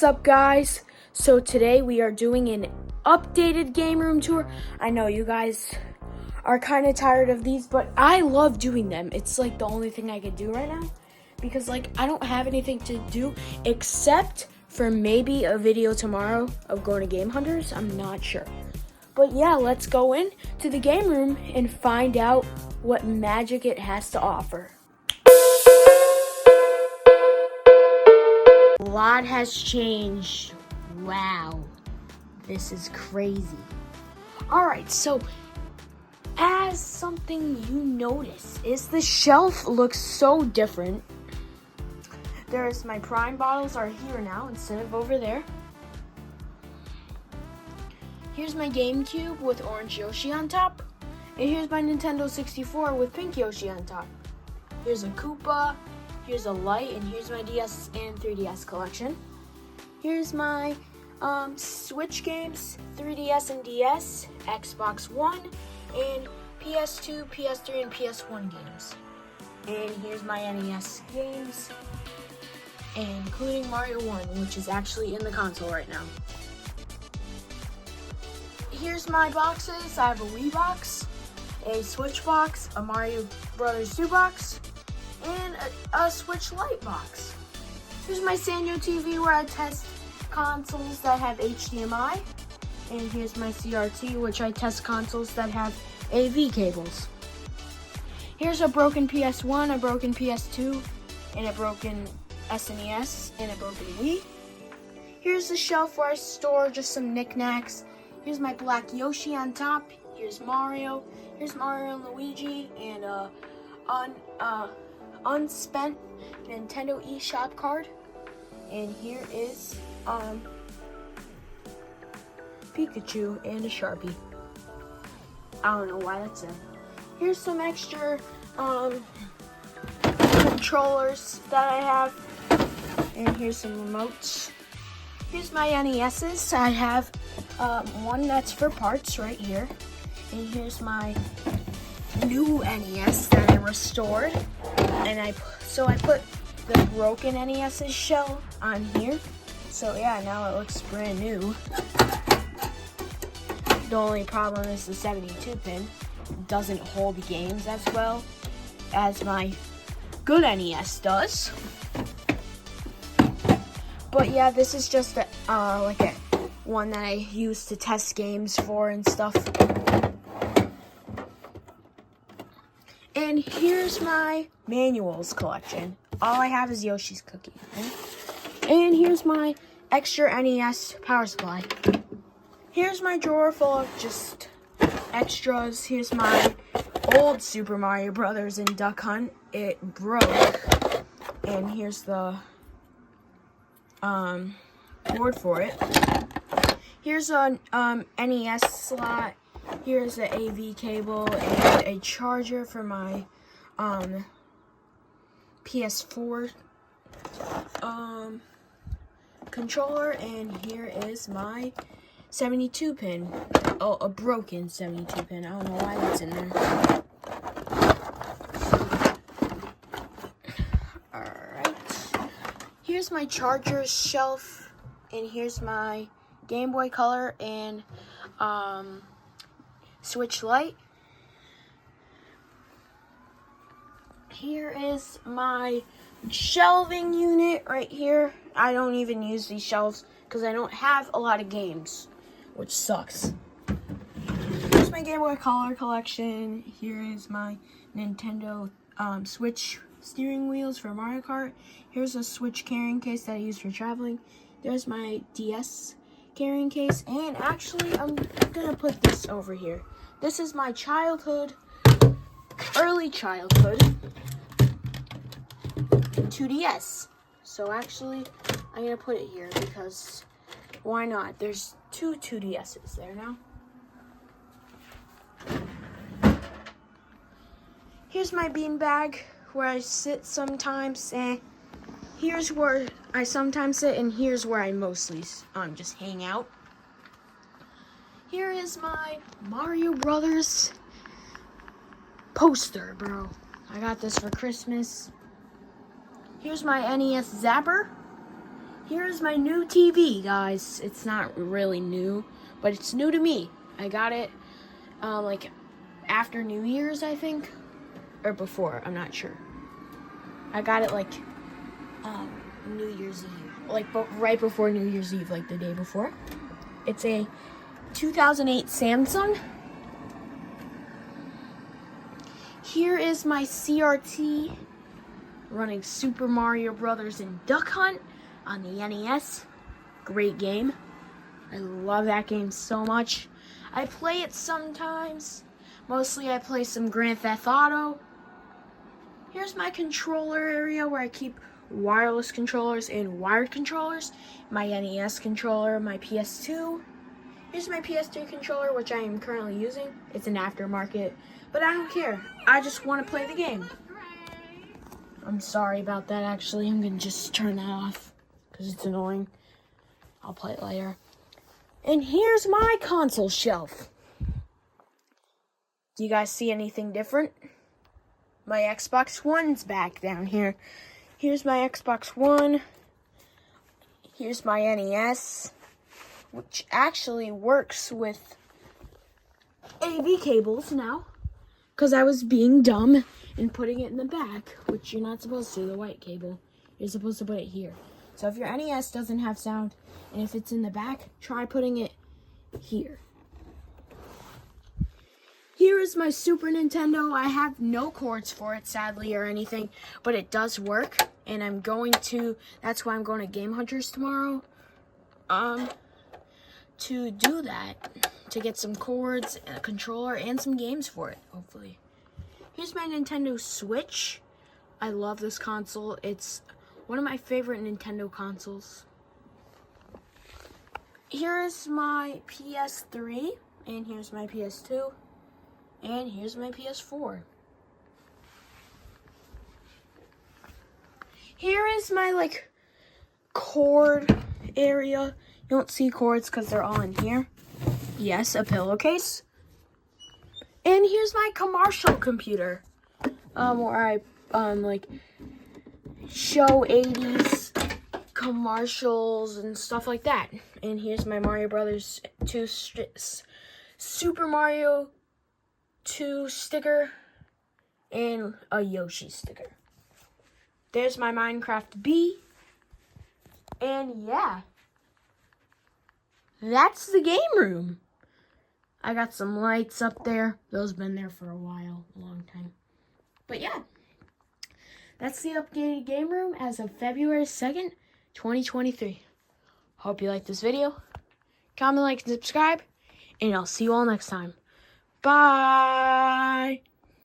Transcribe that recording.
What's up, guys? So today we are doing an updated game room tour. I know you guys are kind of tired of these, but I love doing them. It's like the only thing I can do right now because I don't have anything to do except for maybe a video tomorrow of going to Game Hunters. I'm not sure. But yeah, let's go in to the game room and find out what magic it has to offer. A lot has changed. Wow, this is crazy. Alright, so as something you notice is the shelf looks so different. There's my prime bottles are here now instead of over there. Here's my GameCube with orange Yoshi on top. And here's my Nintendo 64 with pink Yoshi on top. Here's a Koopa. Here's a light, and here's my DS and 3DS collection. Here's my Switch games, 3DS and DS, Xbox One, and PS2, PS3, and PS1 games. And here's my NES games, including Mario 1, which is actually in the console right now. Here's my boxes. I have a Wii box, a Switch box, a Mario Brothers 2 box, and a Switch Lite box. Here's my Sanyo TV where I test consoles that have HDMI. And here's my CRT, which I test consoles that have AV cables. Here's a broken PS1, a broken PS2, and a broken SNES, and a broken Wii. Here's the shelf where I store just some knickknacks. Here's my black Yoshi on top. Here's Mario. Here's Mario and Luigi, and unspent Nintendo eShop card. And here is Pikachu and a Sharpie. I don't know why that's in. Here's some extra controllers that I have. And here's some remotes. Here's my NESs. I have one that's for parts right here. And here's my new NES that I restored. And I put the broken NES's shell on here. So yeah, now it looks brand new. The only problem is the 72 pin doesn't hold games as well as my good NES does. But yeah, this is just a one that I use to test games for and stuff. And here's my manuals collection. All I have is Yoshi's Cookie. And here's my extra NES power supply. Here's my drawer full of just extras. Here's my old Super Mario Brothers and Duck Hunt. It broke. And here's the board for it. Here's a NES slot. Here's an AV cable and a charger for my PS4 controller, and here is my 72 pin. Oh, a broken 72 pin. I don't know why that's in there. Alright. Here's my charger shelf, and here's my Game Boy Color and Switch Lite. Here is my shelving unit right here. I don't even use these shelves because I don't have a lot of games, which sucks. Here's my Game Boy Color collection. Here is my Nintendo Switch steering wheels for Mario Kart. Here's a Switch carrying case that I use for traveling. There's my DS carrying case, and actually I'm gonna put this over here. This is my early childhood 2DS. So actually I'm gonna put it here because why not? There's two 2DSs there now. Here's my beanbag where I sit sometimes, and here's where I sometimes sit, and here's where I mostly just hang out. Here is my Mario Brothers poster, bro. I got this for Christmas. Here's my NES Zapper. Here's my new TV, guys. It's not really new, but it's new to me. I got it like after New Year's, I think, or before. I'm not sure. I got it like New Year's Eve, like right before New Year's Eve, like the day before. It's a 2008 Samsung. Here is my CRT running Super Mario Brothers and Duck Hunt on the NES. Great game. I love that game so much. I play it sometimes. Mostly I play some Grand Theft Auto. Here's my controller area where I keep wireless controllers and wired controllers. My NES controller, my PS2. Here's my PS3 controller, which I am currently using. It's an aftermarket, but I don't care. I just want to play the game. I'm sorry about that, actually. I'm going to just turn that off because it's annoying. I'll play it later. And here's my console shelf. Do you guys see anything different? My Xbox One's back down here. Here's my Xbox One. Here's my NES, which actually works with AV cables now, because I was being dumb and putting it in the back, which you're not supposed to, the white cable. You're supposed to put it here. So if your NES doesn't have sound, and if it's in the back, try putting it here. Here is my Super Nintendo. I have no cords for it, sadly, or anything, but it does work, and that's why I'm going to Game Hunters tomorrow, to do that, to get some cords, a controller, and some games for it, hopefully. Here's my Nintendo Switch. I love this console. It's one of my favorite Nintendo consoles. Here is my PS3, and here's my PS2, and here's my PS4. Here is my, cord area. You don't see cords because they're all in here. Yes, a pillowcase. And here's my commercial computer, where I, show 80s commercials and stuff like that. And here's my Mario Brothers 2 Super Mario 2 sticker and a Yoshi sticker. There's my Minecraft Bee. And yeah, that's the game room. I got some lights up there. Those have been there for a while, a long time. But yeah, that's the updated game room as of February 2nd, 2023. Hope you liked this video. Comment, like, and subscribe. And I'll see you all next time. Bye.